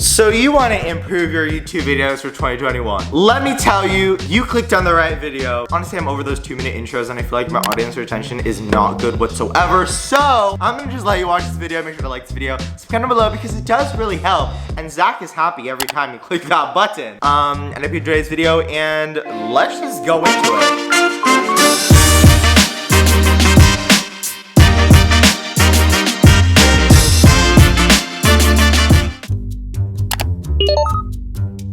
So you want to improve your YouTube videos for 2021. Let me tell you, you clicked on the right video. Honestly, I'm over those 2-minute intros and I feel like my audience retention is not good whatsoever. So I'm gonna just let you watch this video. Make sure to like this video, subscribe down below because it does really help. And Zach is happy every time you click that button. And I hope you enjoyed this video and let's just go into it.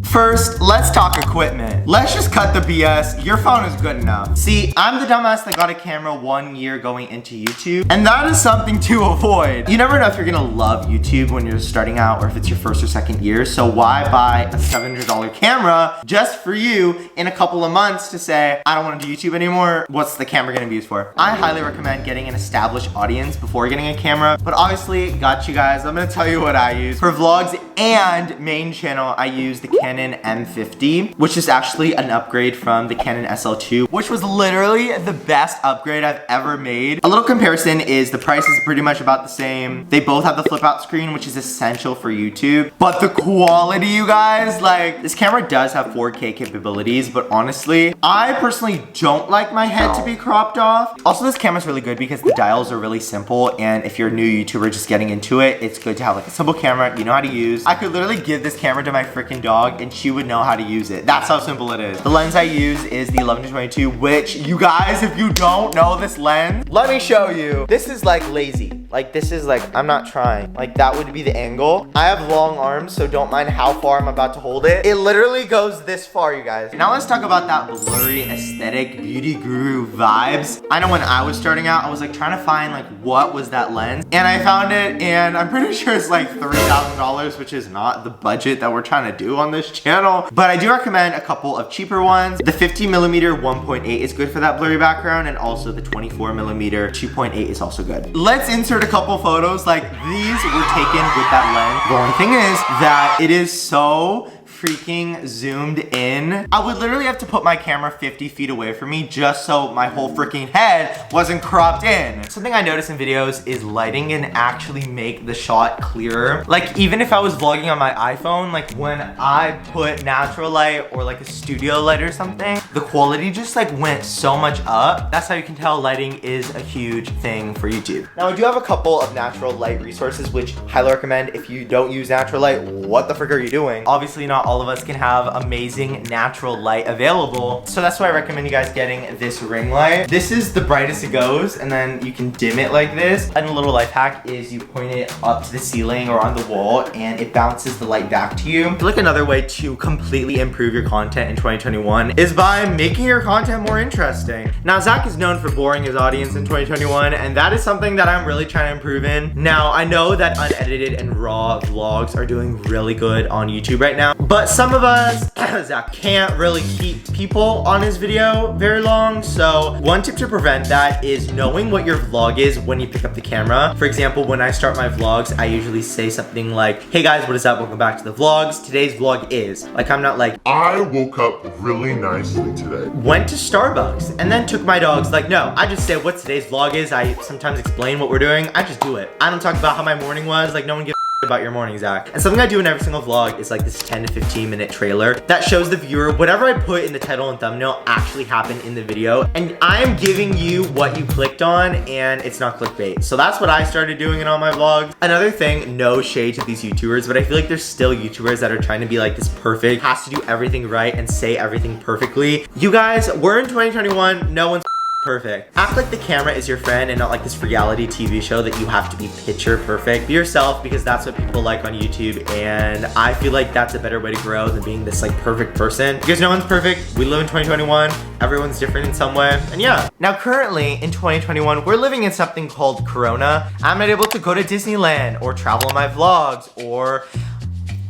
First, let's talk equipment. Let's just cut the BS. Your phone is good enough. See, I'm the dumbass that got a camera 1 year going into YouTube, and that is something to avoid. You never know if you're gonna love YouTube when you're starting out or if it's your first or second year, so why buy a $700 camera just for you in a couple of months to say, I don't wanna do YouTube anymore, what's the camera gonna be used for? I highly recommend getting an established audience before getting a camera, but obviously, got you guys, I'm gonna tell you what I use. For vlogs and main channel, I use the Canon M50, which is actually an upgrade from the Canon SL2, which was literally the best upgrade I've ever made. A little comparison is the price is pretty much about the same. They both have the flip out screen, which is essential for YouTube. But the quality, you guys, like, this camera does have 4K capabilities, but honestly, I personally don't like my head to be cropped off. Also, this camera's really good because the dials are really simple, and if you're a new YouTuber just getting into it, it's good to have like a simple camera you know how to use. I could literally give this camera to my freaking dog and she would know how to use it. That's how simple it is. The lens I use is the 11-22, which you guys, if you don't know this lens, let me show you. This is like lazy. Like this is like, I'm not trying. Like that would be the angle. I have long arms, so don't mind how far I'm about to hold it. It literally goes this far, you guys. Now let's talk about that blurry aesthetic beauty guru vibes. I know when I was starting out, I was like trying to find like what was that lens, and I found it, and I'm pretty sure it's like $3,000, which is not the budget that we're trying to do on this channel. But I do recommend a couple of cheaper ones. The 50mm 1.8 is good for that blurry background, and also the 24mm 2.8 is also good. Let's insert a couple photos. Like these were taken with that lens. The only thing is that it is so freaking zoomed in. I would literally have to put my camera 50 feet away from me just so my whole freaking head wasn't cropped in. Something I notice in videos is lighting can actually make the shot clearer. Like even if I was vlogging on my iPhone, like when I put natural light or like a studio light or something, the quality just like went so much up. That's how you can tell lighting is a huge thing for YouTube. Now I do have a couple of natural light resources, which highly recommend. If you don't use natural light, what the frick are you doing? Obviously not all of us can have amazing natural light available, so that's why I recommend you guys getting this ring light. This is the brightest it goes, and then you can dim it like this. And a little life hack is you point it up to the ceiling or on the wall and it bounces the light back to you. I feel like another way to completely improve your content in 2021 is by making your content more interesting. Now Zach is known for boring his audience in 2021, and that is something that I'm really trying to improve in. Now I know that unedited and raw vlogs are doing really good on YouTube right now, but some of us, Zach, can't really keep people on his video very long. So one tip to prevent that is knowing what your vlog is when you pick up the camera. For example, when I start my vlogs, I usually say something like, hey guys, what is up? Welcome back to the vlogs. Today's vlog is, like, I'm not like, I woke up really nicely today. Went to Starbucks and then took my dogs. Like, no, I just say what today's vlog is. I sometimes explain what we're doing. I just do it. I don't talk about how my morning was. Like, no one gives about your morning, Zach. And something I do in every single vlog is like this 10 to 15 minute trailer that shows the viewer whatever I put in the title and thumbnail actually happened in the video, and I am giving you what you clicked on, and it's not clickbait. So that's what I started doing in all my vlogs. Another thing, no shade to these YouTubers, but I feel like there's still YouTubers that are trying to be like this perfect, has to do everything right and say everything perfectly. You guys, we're in 2021, no one's perfect. Act like the camera is your friend and not like this reality TV show that you have to be picture perfect. Be yourself, because that's what people like on YouTube, and I feel like that's a better way to grow than being this like perfect person, because no one's perfect. We live in 2021. Everyone's different in some way, and yeah. Now currently in 2021, we're living in something called Corona. I'm not able to go to Disneyland or travel on my vlogs, or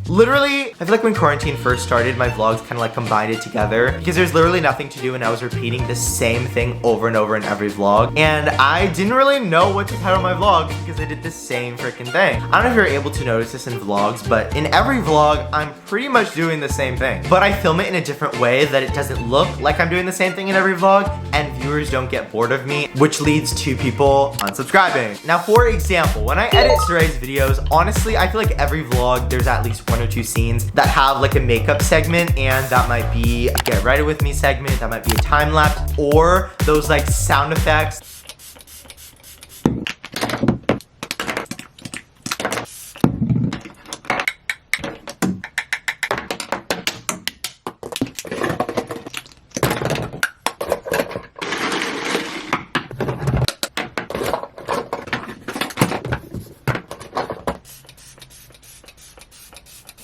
literally, I feel like when quarantine first started, my vlogs kind of like combined it together because there's literally nothing to do and I was repeating the same thing over and over in every vlog. And I didn't really know what to title my vlogs because I did the same freaking thing. I don't know if you're able to notice this in vlogs, but in every vlog, I'm pretty much doing the same thing. But I film it in a different way that it doesn't look like I'm doing the same thing in every vlog and viewers don't get bored of me, which leads to people unsubscribing. Now, for example, when I edit Suray's videos, honestly, I feel like every vlog, there's at least one 1 or 2 scenes that have like a makeup segment, and that might be a get ready with me segment, that might be a time lapse, or those like sound effects.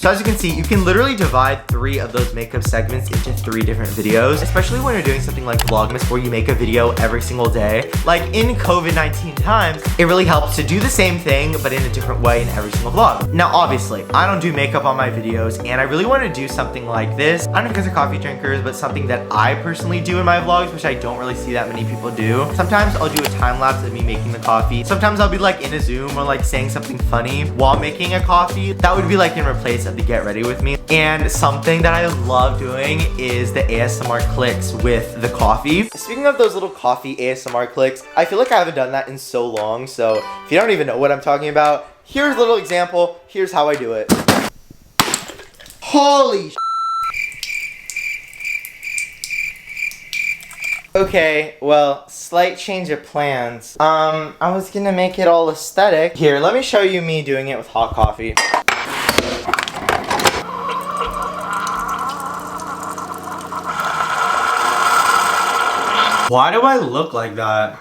So as you can see, you can literally divide 3 of those makeup segments into 3 different videos, especially when you're doing something like Vlogmas where you make a video every single day. Like in COVID-19 times, it really helps to do the same thing, but in a different way in every single vlog. Now, obviously, I don't do makeup on my videos, and I really want to do something like this. I don't know if you guys are coffee drinkers, but something that I personally do in my vlogs, which I don't really see that many people do. Sometimes I'll do a time lapse of me making the coffee. Sometimes I'll be like in a Zoom or like saying something funny while making a coffee. That would be like in replace of the get ready with me. And something that I love doing is the ASMR clicks with the coffee. Speaking of those little coffee ASMR clicks, I feel like I haven't done that in so long, so if you don't even know what I'm talking about, here's a little example. Here's how I do it. Holy sh**. Okay, well, slight change of plans. I was gonna make it all aesthetic. Here, let me show you me doing it with hot coffee. Why do I look like that?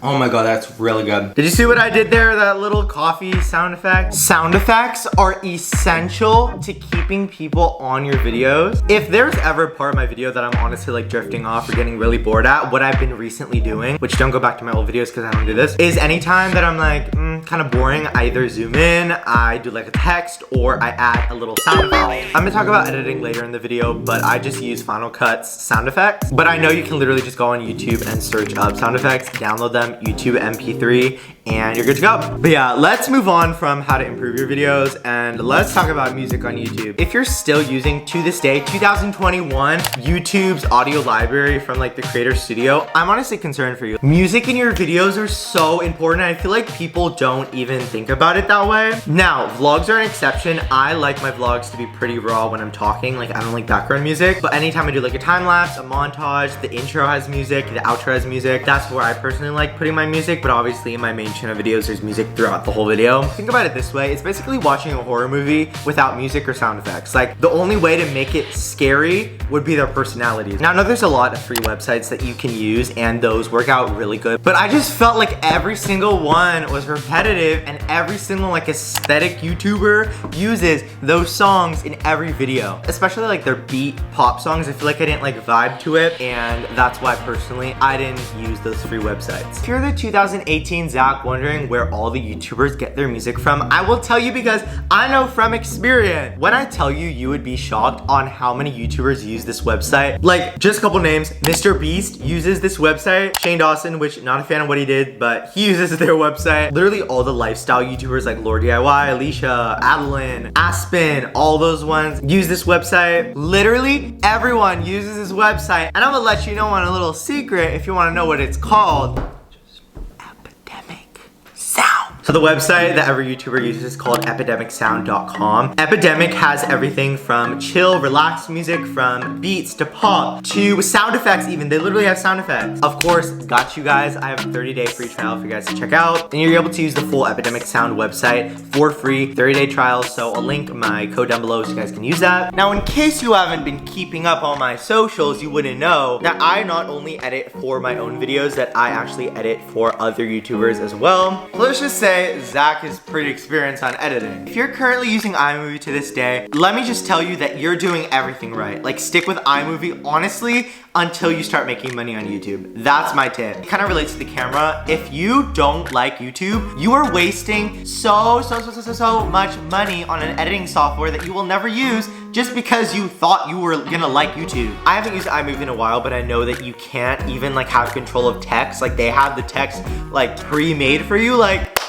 Oh my god, that's really good. Did you see what I did there? That little coffee sound effect? Sound effects are essential to keeping people on your videos. If there's ever a part of my video that I'm honestly like drifting off or getting really bored at, what I've been recently doing, which don't go back to my old videos because I don't do this, is anytime that I'm like, kind of boring, I either zoom in, I do like a text, or I add a little sound effect. I'm gonna talk about editing later in the video, but I just use Final Cut's sound effects. But I know you can literally just go on YouTube and search up sound effects, download them, YouTube MP3, and you're good to go. But yeah, let's move on from how to improve your videos and let's talk about music on YouTube. If you're still using, to this day, 2021, YouTube's audio library from like the Creator Studio, I'm honestly concerned for you. Music in your videos are so important. I feel like people don't even think about it that way. Now, vlogs are an exception. I like my vlogs to be pretty raw when I'm talking. Like, I don't like background music, but anytime I do like a time lapse, a montage, the intro has music, the outro has music, that's where I personally like putting my music. But obviously in my main channel videos, there's music throughout the whole video. Think about it this way. It's basically watching a horror movie without music or sound effects. Like, the only way to make it scary would be their personalities. Now, I know there's a lot of free websites that you can use and those work out really good, but I just felt like every single one was repetitive and every single like aesthetic YouTuber uses those songs in every video, especially like their beat pop songs. I feel like I didn't like vibe to it, and that's why personally I didn't use those free websites. If you're the 2018 Zach wondering where all the YouTubers get their music from, I will tell you because I know from experience. When I tell you, you would be shocked on how many YouTubers use this website. Like, just a couple names. Mr. Beast uses this website. Shane Dawson, which not a fan of what he did, but he uses their website. Literally all the lifestyle YouTubers like Lord DIY, Alicia, Adeline, Aspen, all those ones use this website. Literally everyone uses this website. And I'm gonna let you know on a little secret if you wanna know what it's called. So the website that every YouTuber uses is called epidemicsound.com. Epidemic has everything from chill, relaxed music, from beats to pop to sound effects even. They literally have sound effects. Of course, got you guys. I have a 30-day free trial for you guys to check out. And you're able to use the full Epidemic Sound website for free, 30-day trial. So I'll link my code down below so you guys can use that. Now, in case you haven't been keeping up on my socials, you wouldn't know that I not only edit for my own videos, that I actually edit for other YouTubers as well. So let's just say Zach is pretty experienced on editing. If you're currently using iMovie to this day, let me just tell you that you're doing everything right. Like, stick with iMovie, honestly, until you start making money on YouTube. That's my tip. It kind of relates to the camera. If you don't like YouTube, you are wasting so much money on an editing software that you will never use just because you thought you were gonna like YouTube. I haven't used iMovie in a while, but I know that you can't even like have control of text. Like, they have the text like pre-made for you. Like,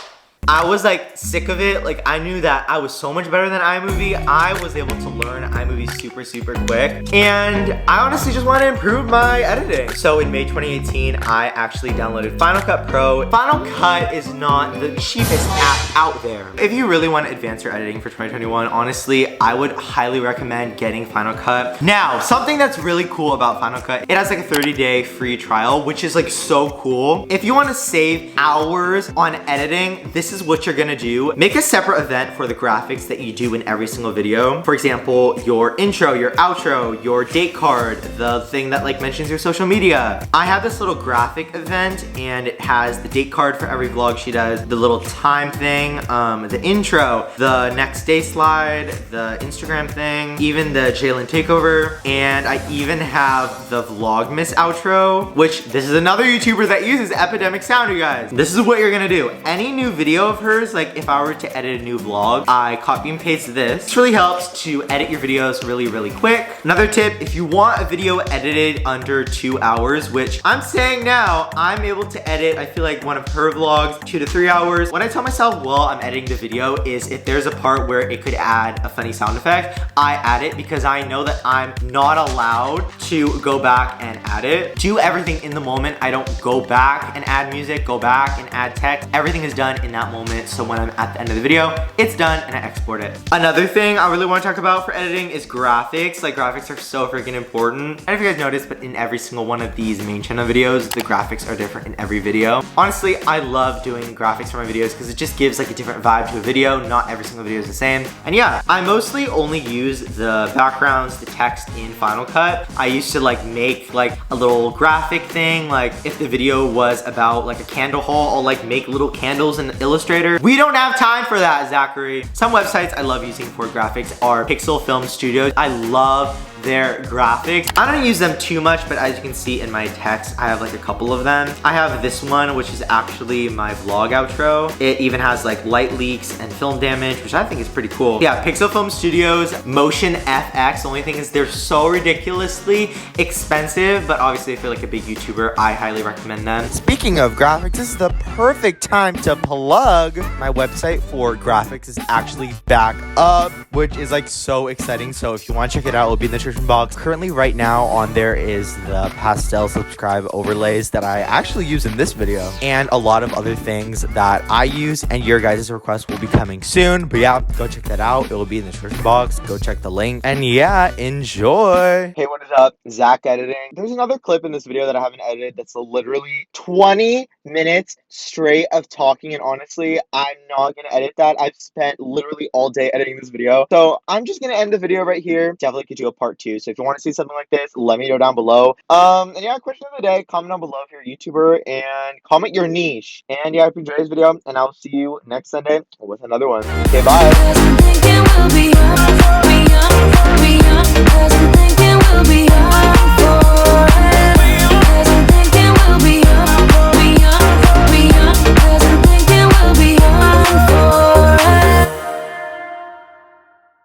I was like sick of it. Like I knew that I was so much better than iMovie. I was able to learn iMovie super, super quick. And I honestly just wanted to improve my editing. So in May 2018, I actually downloaded Final Cut Pro. Final Cut is not the cheapest app out there. If you really want to advance your editing for 2021, honestly, I would highly recommend getting Final Cut. Now, something that's really cool about Final Cut, it has like a 30-day free trial, which is like so cool. If you want to save hours on editing, this is what you're gonna do. Make a separate event for the graphics that you do in every single video. For example, your intro, your outro, your date card, the thing that like mentions your social media. I have this little graphic event and it has the date card for every vlog she does, the little time thing, the intro, the next day slide, the Instagram thing, even the Jalen takeover, and I even have the Vlogmas outro, which this is another YouTuber that uses Epidemic Sound, you guys. This is what you're gonna do. Any new video of hers, like if I were to edit a new vlog, I copy and paste this. This really helps to edit your videos really, really quick. Another tip, if you want a video edited under 2 hours, which I'm saying now, I'm able to edit, I feel like one of her vlogs, 2 to 3 hours. When I tell myself while I'm editing the video is if there's a part where it could add a funny sound effect, I add it because I know that I'm not allowed to go back and add it. Do everything in the moment. I don't go back and add music, go back and add text. Everything is done in that moment. So when I'm at the end of the video, it's done and I export it. Another thing I really want to talk about for editing is graphics. Like graphics are so freaking important. I don't know if you guys noticed, but in every single one of these main channel videos, the graphics are different in every video. Honestly, I love doing graphics for my videos because it just gives like a different vibe to a video. Not every single video is the same. And yeah, I mostly only use the backgrounds, the text in Final Cut. I used to like make like a little graphic thing. Like if the video was about like a candle haul, I'll like make little candles in Illustrator. We don't have time for that, Zachary. Some websites I love using for graphics are Pixel Film Studios. I love their graphics. I don't use them too much, but as you can see in my text, I have like a couple of them. I have this one, which is actually my vlog outro. It even has like light leaks and film damage, which I think is pretty cool. Yeah, Pixel Film Studios, Motion FX. The only thing is they're so ridiculously expensive, but obviously if you're like a big YouTuber, I highly recommend them. Speaking of graphics, this is the perfect time to plug my website for graphics is actually back up, which is like so exciting. So if you want to check it out, it'll be in the description box. Currently right now on there is the pastel subscribe overlays that I actually use in this video and a lot of other things that I use, and your guys' request will be coming soon. But yeah, go check that out. It will be in the description box. Go check the link. And yeah, enjoy. Hey, what is up? Zach editing. There's another clip in this video that I haven't edited that's literally 20 minutes straight of talking, and honestly, I'm not gonna edit that. I've spent literally all day editing this video. So I'm just gonna end the video right here. Definitely could do a part 2. So if you want to see something like this, let me know down below. And yeah, question of the day, comment down below if you're a YouTuber and comment your niche. And yeah, I hope you enjoyed this video, and I'll see you next Sunday with another one. Okay, bye.